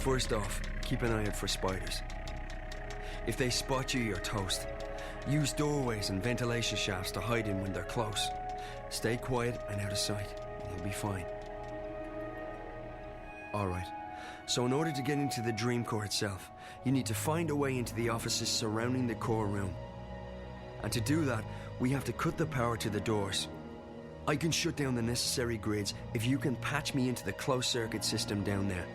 First off, keep an eye out for spiders. If they spot you, you're toast. Use doorways and ventilation shafts to hide in when they're close. Stay quiet and out of sight, and you'll be fine. Alright, so in order to get into the dream core itself, you need to find a way into the offices surrounding the core room. And to do that, we have to cut the power to the doors. I can shut down the necessary grids if you can patch me into the closed circuit system down there.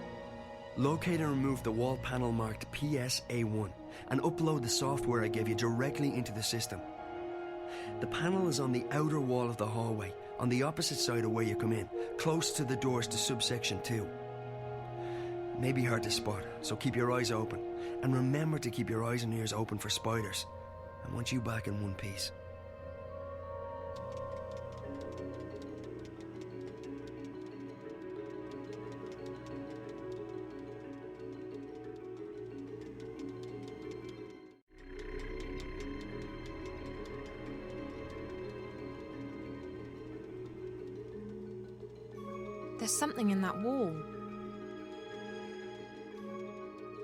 Locate and remove the wall panel marked PSA1 and upload the software I gave you directly into the system. The panel is on the outer wall of the hallway, on the opposite side of where you come in, close to the doors to subsection 2. May be hard to spot, so keep your eyes open. And remember to keep your eyes and ears open for spiders. I want you back in one piece. There's something in that wall.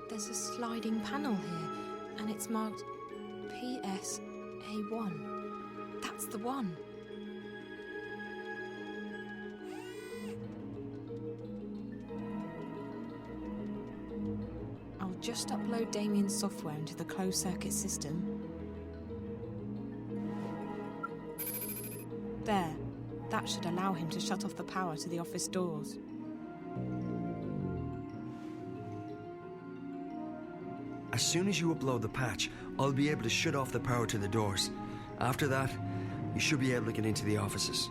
There's a sliding panel here, and it's marked PSA1. That's the one. I'll just upload Damien's software into the closed circuit system. There. That should allow him to shut off the power to the office doors. As soon as you upload the patch, I'll be able to shut off the power to the doors. After that, you should be able to get into the offices.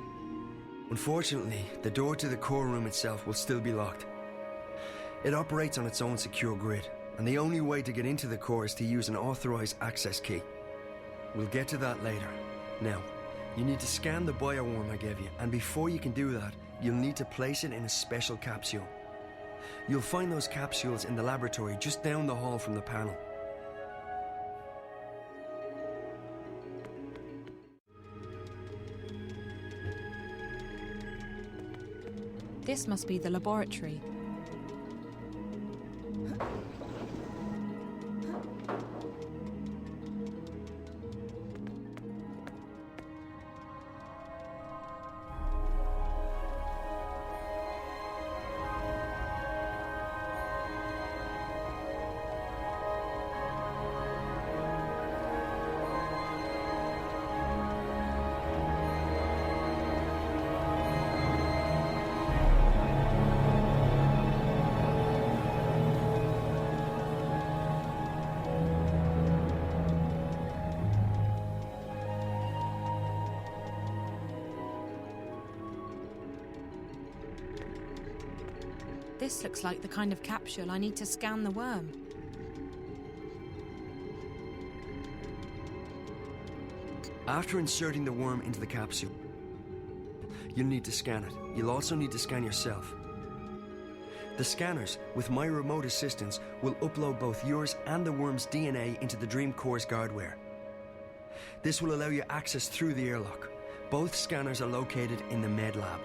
Unfortunately, the door to the core room itself will still be locked. It operates on its own secure grid, and the only way to get into the core is to use an authorized access key. We'll get to that later. Now, you need to scan the bioworm I gave you, and before you can do that, you'll need to place it in a special capsule. You'll find those capsules in the laboratory just down the hall from the panel. This must be the laboratory. This looks like the kind of capsule I need to scan the worm. After inserting the worm into the capsule, you'll need to scan it. You'll also need to scan yourself. The scanners, with my remote assistance, will upload both yours and the worm's DNA into the Dream Core's guardware. This will allow you access through the airlock. Both scanners are located in the med lab.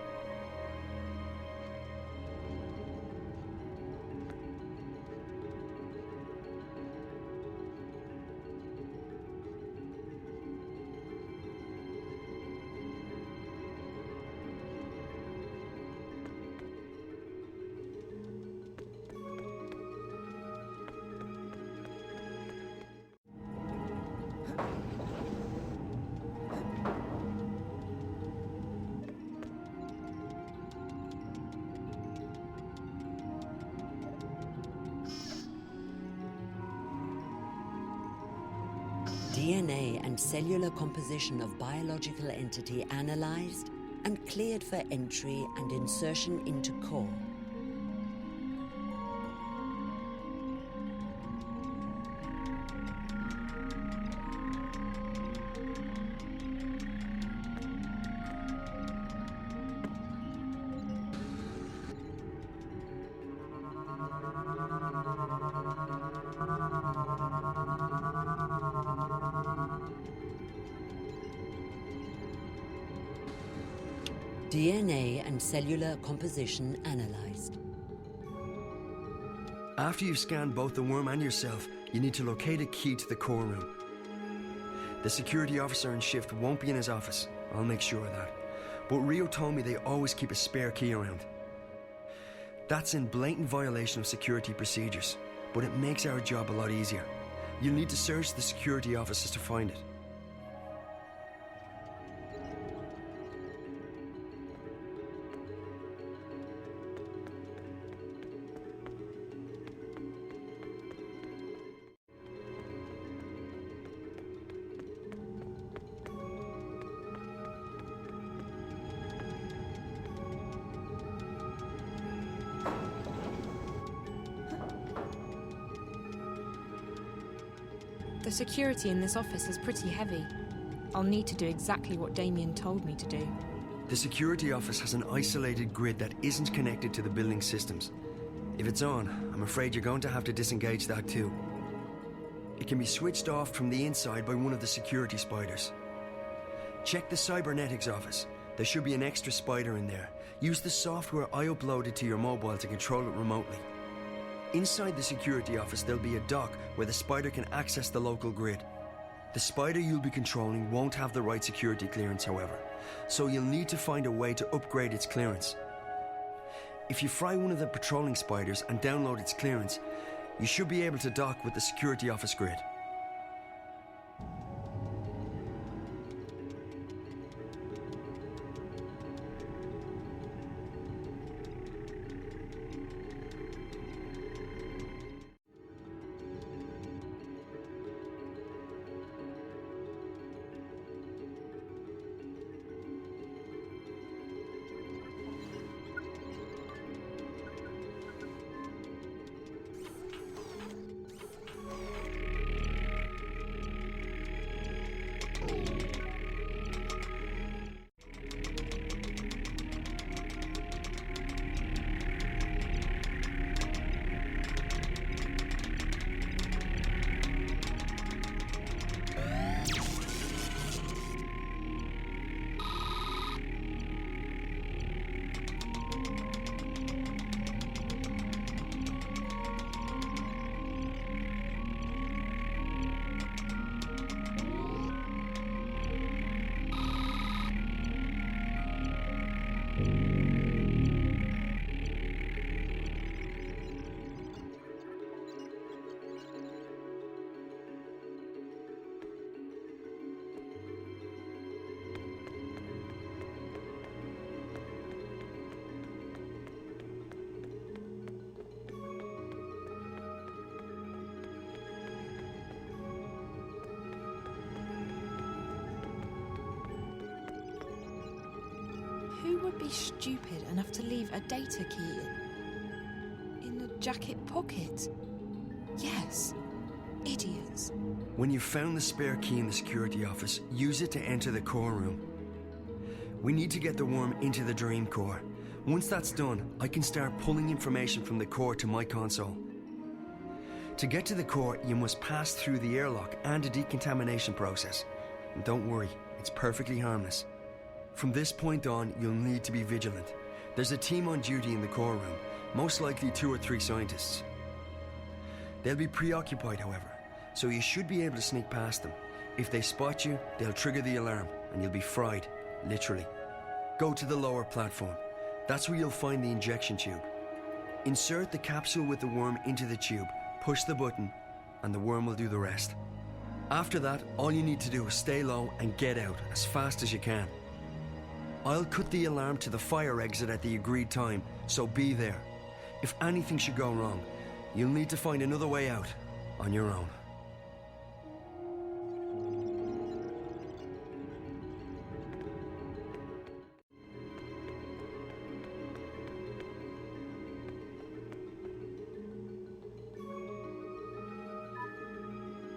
DNA and cellular composition of biological entity analyzed and cleared for entry and insertion into core. DNA and cellular composition analyzed. After you've scanned both the worm and yourself, you need to locate a key to the core room. The security officer in shift won't be in his office. I'll make sure of that. But Rio told me they always keep a spare key around. That's in blatant violation of security procedures, but it makes our job a lot easier. You'll need to search the security offices to find it. The security in this office is pretty heavy. I'll need to do exactly what Damien told me to do. The security office has an isolated grid that isn't connected to the building systems. If it's on, I'm afraid you're going to have to disengage that too. It can be switched off from the inside by one of the security spiders. Check the cybernetics office. There should be an extra spider in there. Use the software I uploaded to your mobile to control it remotely. Inside the security office, there'll be a dock where the spider can access the local grid. The spider you'll be controlling won't have the right security clearance, however, so you'll need to find a way to upgrade its clearance. If you fry one of the patrolling spiders and download its clearance, you should be able to dock with the security office grid. Who would be stupid enough to leave a data key in a jacket pocket? Yes, idiots. When you've found the spare key in the security office, use it to enter the core room. We need to get the worm into the dream core. Once that's done, I can start pulling information from the core to my console. To get to the core, you must pass through the airlock and a decontamination process. And don't worry, it's perfectly harmless. From this point on, you'll need to be vigilant. There's a team on duty in the core room, most likely 2 or 3 scientists. They'll be preoccupied, however, so you should be able to sneak past them. If they spot you, they'll trigger the alarm, and you'll be fried, literally. Go to the lower platform. That's where you'll find the injection tube. Insert the capsule with the worm into the tube, push the button, and the worm will do the rest. After that, all you need to do is stay low and get out as fast as you can. I'll cut the alarm to the fire exit at the agreed time, so be there. If anything should go wrong, you'll need to find another way out on your own.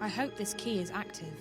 I hope this key is active.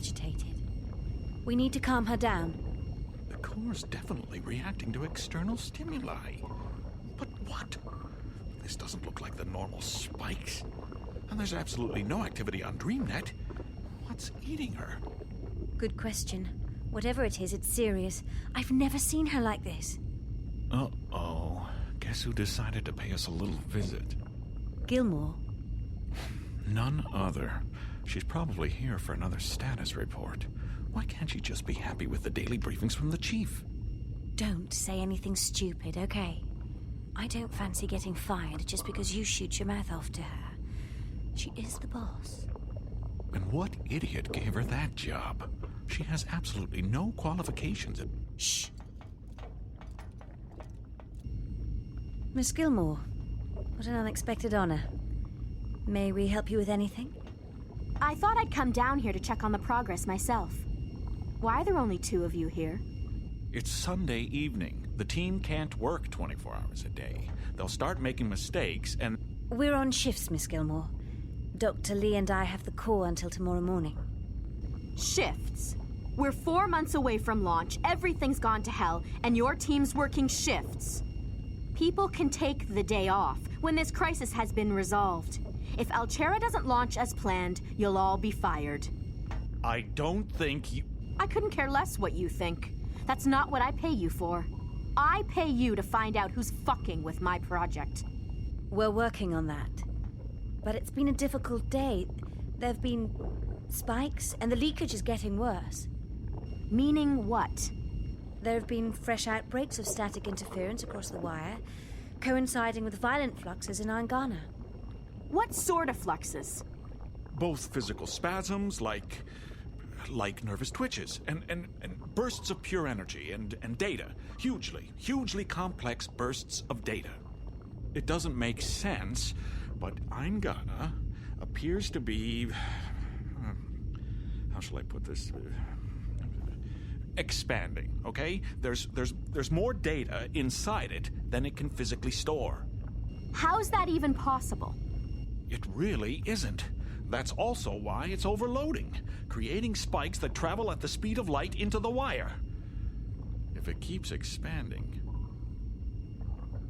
agitated. We need to calm her down. The core's definitely reacting to external stimuli. But what? This doesn't look like the normal spikes. And there's absolutely no activity on DreamNet. What's eating her? Good question. Whatever it is, it's serious. I've never seen her like this. Uh-oh. Guess who decided to pay us a little visit? Gilmore? None other. She's probably here for another status report. Why can't she just be happy with the daily briefings from the chief? Don't say anything stupid, okay? I don't fancy getting fired just because you shoot your mouth off to her. She is the boss. And what idiot gave her that job? She has absolutely no qualifications. Shh. Miss Gilmore, what an unexpected honor. May we help you with anything? I thought I'd come down here to check on the progress myself. Why are there only 2 of you here? It's Sunday evening. The team can't work 24 hours a day. They'll start making mistakes and... We're on shifts, Miss Gilmore. Dr. Lee and I have the call until tomorrow morning. Shifts. We're 4 months away from launch, everything's gone to hell, and your team's working shifts. People can take the day off when this crisis has been resolved. If Altera doesn't launch as planned, you'll all be fired. I don't think you... I couldn't care less what you think. That's not what I pay you for. I pay you to find out who's fucking with my project. We're working on that. But it's been a difficult day. There've been spikes, and the leakage is getting worse. Meaning what? There have been fresh outbreaks of static interference across the wire, coinciding with violent fluxes in Angana. What sort of fluxes? Both physical spasms, like nervous twitches, and bursts of pure energy, and data. Hugely complex bursts of data. It doesn't make sense, but Angana appears to be... how shall I put this? Expanding, okay? There's more data inside it than it can physically store. How's that even possible? It really isn't. That's also why it's overloading, creating spikes that travel at the speed of light into the wire. If it keeps expanding...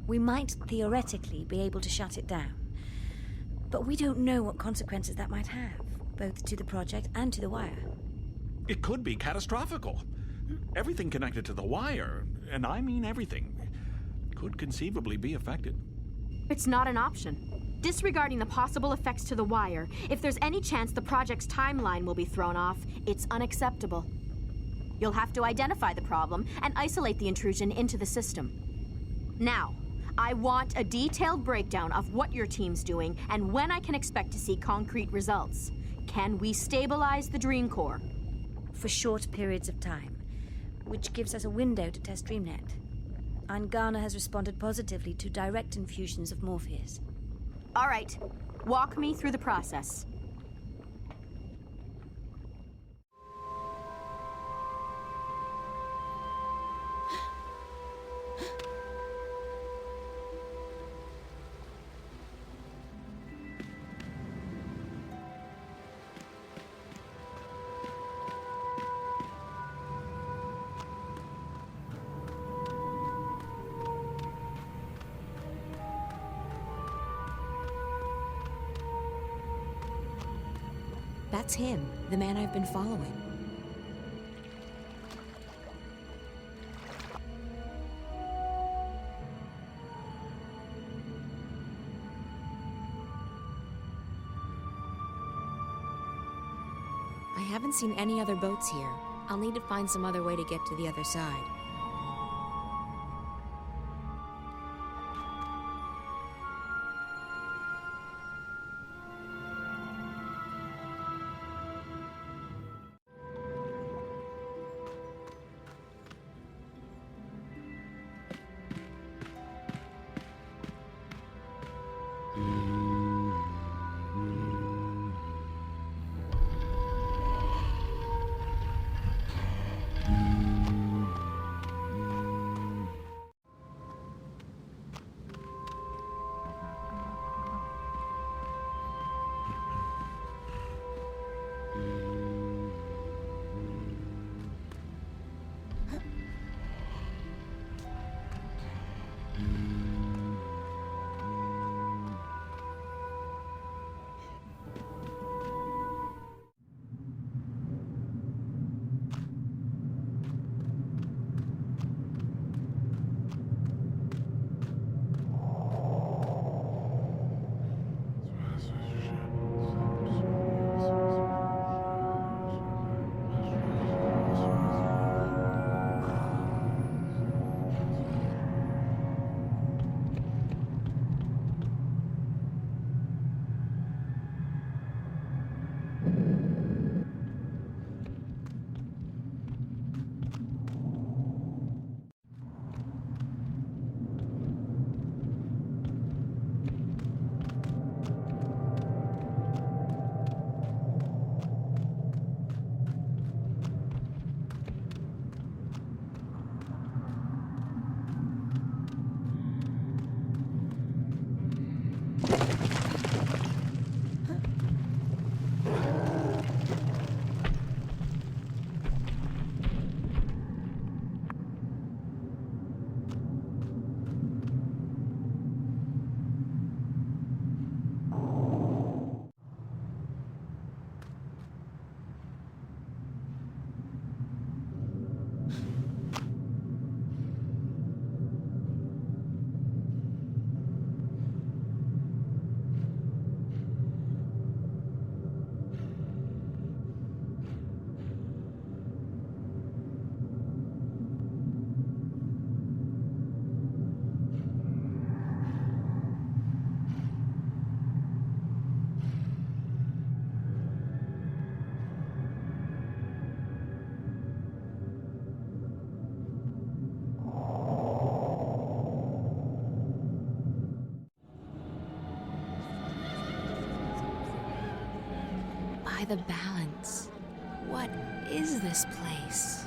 We might theoretically be able to shut it down. But we don't know what consequences that might have, both to the project and to the wire. It could be catastrophical. Everything connected to the wire, and I mean everything, could conceivably be affected. It's not an option. Disregarding the possible effects to the wire, if there's any chance the project's timeline will be thrown off, it's unacceptable. You'll have to identify the problem and isolate the intrusion into the system. Now, I want a detailed breakdown of what your team's doing and when I can expect to see concrete results. Can we stabilize the Dream Core? For short periods of time, which gives us a window to test DreamNet. Angana has responded positively to direct infusions of Morpheus. All right, walk me through the process. That's him, the man I've been following. I haven't seen any other boats here. I'll need to find some other way to get to the other side. Defy the balance. What is this place?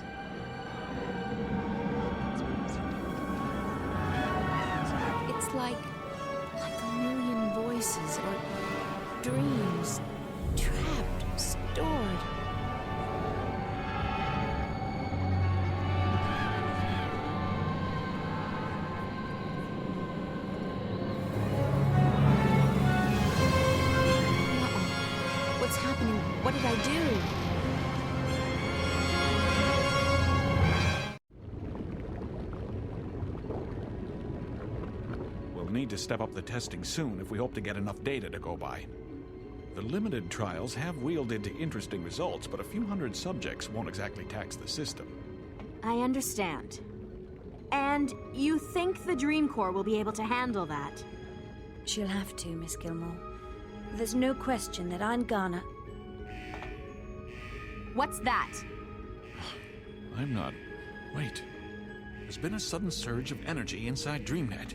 It's like a million voices or dreams, trapped, stored. What's happening? What did I do? We'll need to step up the testing soon if we hope to get enough data to go by. The limited trials have wielded interesting results, but a few hundred subjects won't exactly tax the system. I understand. And you think the Dream Corps will be able to handle that? She'll have to, Miss Gilmore. There's no question that I'm gonna... What's that? I'm not... Wait. There's been a sudden surge of energy inside DreamNet.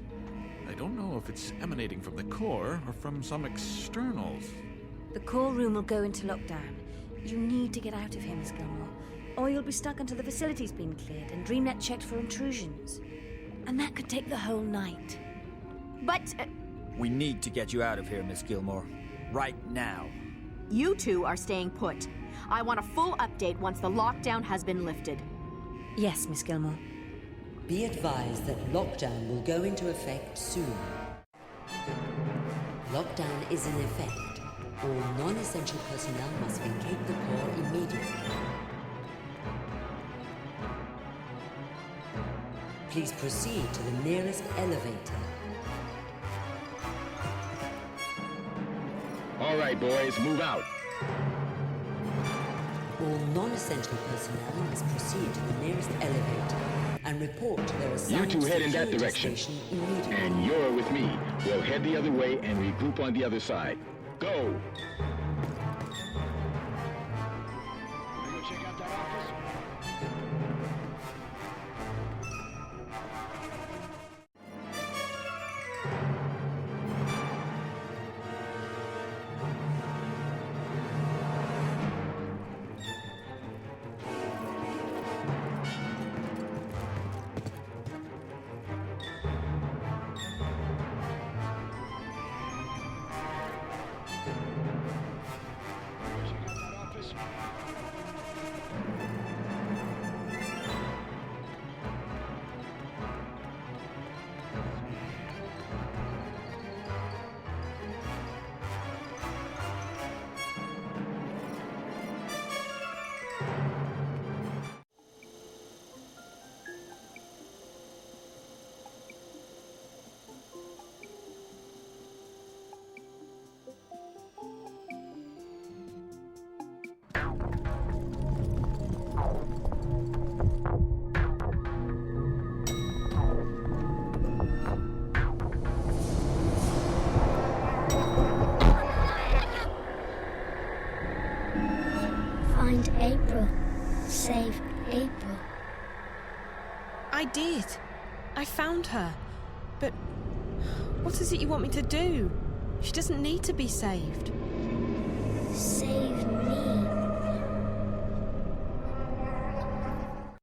I don't know if it's emanating from the core or from some externals. The core room will go into lockdown. You need to get out of here, Miss Gilmore, or you'll be stuck until the facility's been cleared and DreamNet checked for intrusions. And that could take the whole night. But... We need to get you out of here, Miss Gilmore. Right now. you two are staying put. I want a full update once the lockdown has been lifted. Yes, Miss Gilmore. Be advised that lockdown will go into effect soon. Lockdown is in effect. All non-essential personnel must vacate the core immediately. Please proceed to the nearest elevator. All right, boys, move out. All non-essential personnel must proceed to the nearest elevator and report to their assigned You two head in that security direction. station immediately. And you're with me. We'll head the other way and regroup on the other side. Go! Check out that office. Find April. Save April. I did. I found her. But what is it you want me to do? She doesn't need to be saved. Save me.